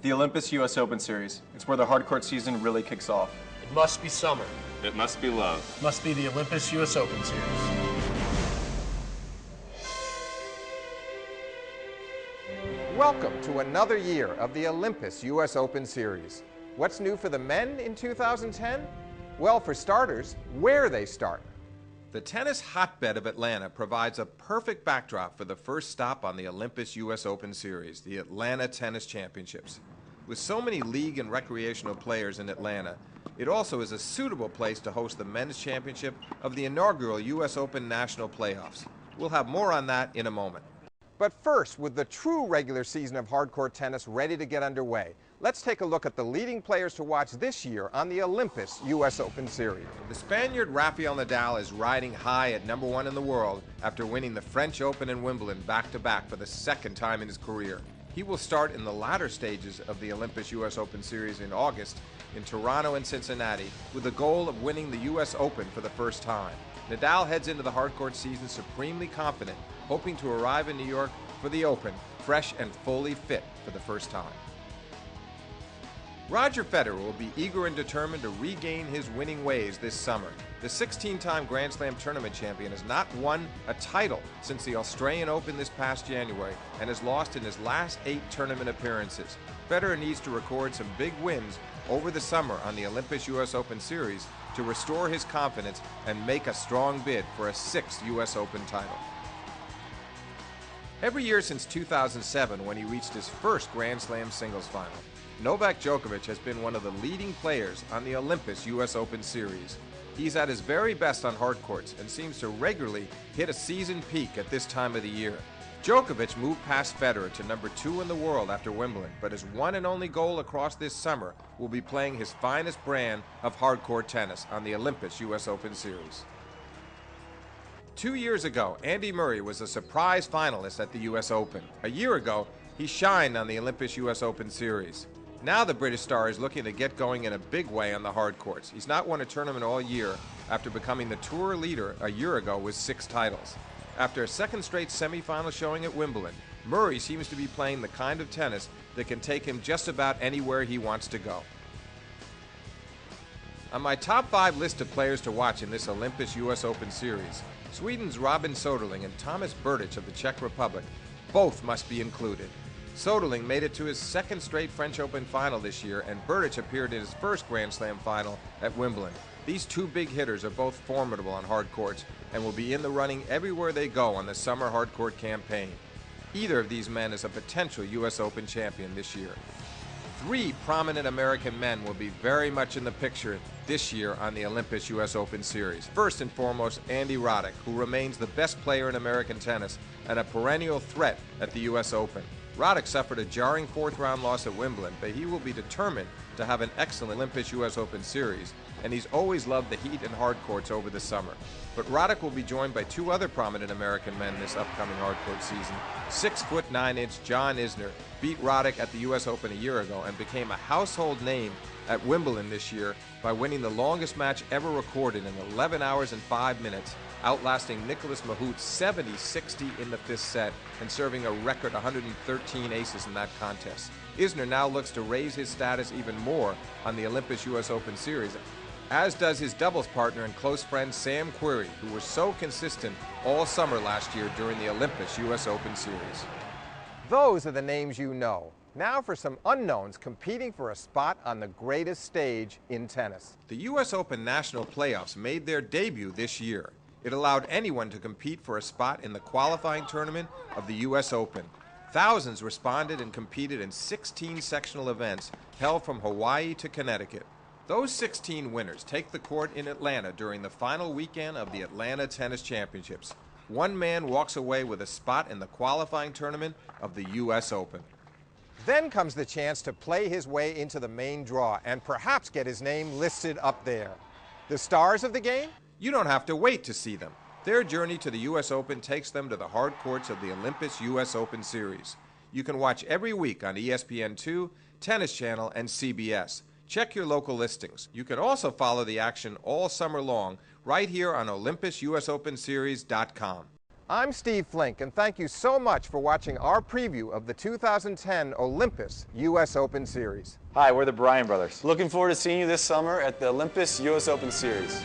The Olympus US Open Series. It's where the hardcourt season really kicks off. It must be summer. It must be love. Must be the Olympus US Open Series. Welcome to another year of the Olympus US Open Series. What's new for the men in 2010? Well, for starters, where they start. The tennis hotbed of Atlanta provides a perfect backdrop for the first stop on the Olympus US Open Series, the Atlanta Tennis Championships. With so many league and recreational players in Atlanta, it also is a suitable place to host the men's championship of the inaugural US Open National Playoffs. We'll have more on that in a moment. But first, with the true regular season of hardcourt tennis ready to get underway, let's take a look at the leading players to watch this year on the Olympus US Open Series. The Spaniard Rafael Nadal is riding high at #1 in the world after winning the French Open and Wimbledon back-to-back for the second time in his career. He will start in the latter stages of the Olympus US Open Series in August in Toronto and Cincinnati with the goal of winning the US Open for the first time. Nadal heads into the hardcourt season supremely confident, hoping to arrive in New York for the Open, fresh and fully fit for the first time. Roger Federer will be eager and determined to regain his winning ways this summer. The 16-time Grand Slam tournament champion has not won a title since the Australian Open this past January and has lost in his last 8 tournament appearances. Federer needs to record some big wins over the summer on the Olympus US Open Series to restore his confidence and make a strong bid for a 6th US Open title. Every year since 2007, when he reached his first Grand Slam singles final, Novak Djokovic has been one of the leading players on the Olympus US Open Series. He's at his very best on hard courts and seems to regularly hit a season peak at this time of the year. Djokovic moved past Federer to #2 in the world after Wimbledon, but his one and only goal across this summer will be playing his finest brand of hardcourt tennis on the Olympus US Open Series. 2 years ago, Andy Murray was a surprise finalist at the US Open. A year ago, he shined on the Olympus US Open Series. Now the British star is looking to get going in a big way on the hard courts. He's not won a tournament all year after becoming the tour leader a year ago with 6 titles. After a second straight semifinal showing at Wimbledon, Murray seems to be playing the kind of tennis that can take him just about anywhere he wants to go. On my top 5 list of players to watch in this Olympus US Open Series, Sweden's Robin Soderling and Thomas Berdych of the Czech Republic both must be included. Soderling made it to his second straight French Open final this year, and Berdych appeared in his first Grand Slam final at Wimbledon. These two big hitters are both formidable on hard courts and will be in the running everywhere they go on the summer hardcourt campaign. Either of these men is a potential US Open champion this year. 3 prominent American men will be very much in the picture this year on the Olympus US Open Series. First and foremost, Andy Roddick, who remains the best player in American tennis and a perennial threat at the US Open. Roddick suffered a jarring 4th-round loss at Wimbledon, but he will be determined to have an excellent Olympus US Open Series, and he's always loved the heat and hard courts over the summer. But Roddick will be joined by 2 other prominent American men this upcoming hardcourt season. 6'9" John Isner beat Roddick at the US Open a year ago and became a household name at Wimbledon this year by winning the longest match ever recorded in 11 hours and 5 minutes, outlasting Nicolas Mahut 70-60 in the 5th set and serving a record 113 aces in that contest. Isner now looks to raise his status even more on the Olympus US Open Series, as does his doubles partner and close friend Sam Querrey, who was so consistent all summer last year during the Olympus US Open Series. Those are the names you know. Now for some unknowns competing for a spot on the greatest stage in tennis. The US Open National Playoffs made their debut this year. It allowed anyone to compete for a spot in the qualifying tournament of the US Open. Thousands responded and competed in 16 sectional events held from Hawaii to Connecticut. Those 16 winners take the court in Atlanta during the final weekend of the Atlanta Tennis Championships. One man walks away with a spot in the qualifying tournament of the US Open. Then comes the chance to play his way into the main draw and perhaps get his name listed up there. The stars of the game? You don't have to wait to see them. Their journey to the US Open takes them to the hard courts of the Olympus US Open Series. You can watch every week on ESPN2, Tennis Channel, and CBS. Check your local listings. You can also follow the action all summer long right here on OlympusUSOpenSeries.com. I'm Steve Flink, and thank you so much for watching our preview of the 2010 Olympus US Open Series. Hi, we're the Bryan brothers. Looking forward to seeing you this summer at the Olympus US Open Series.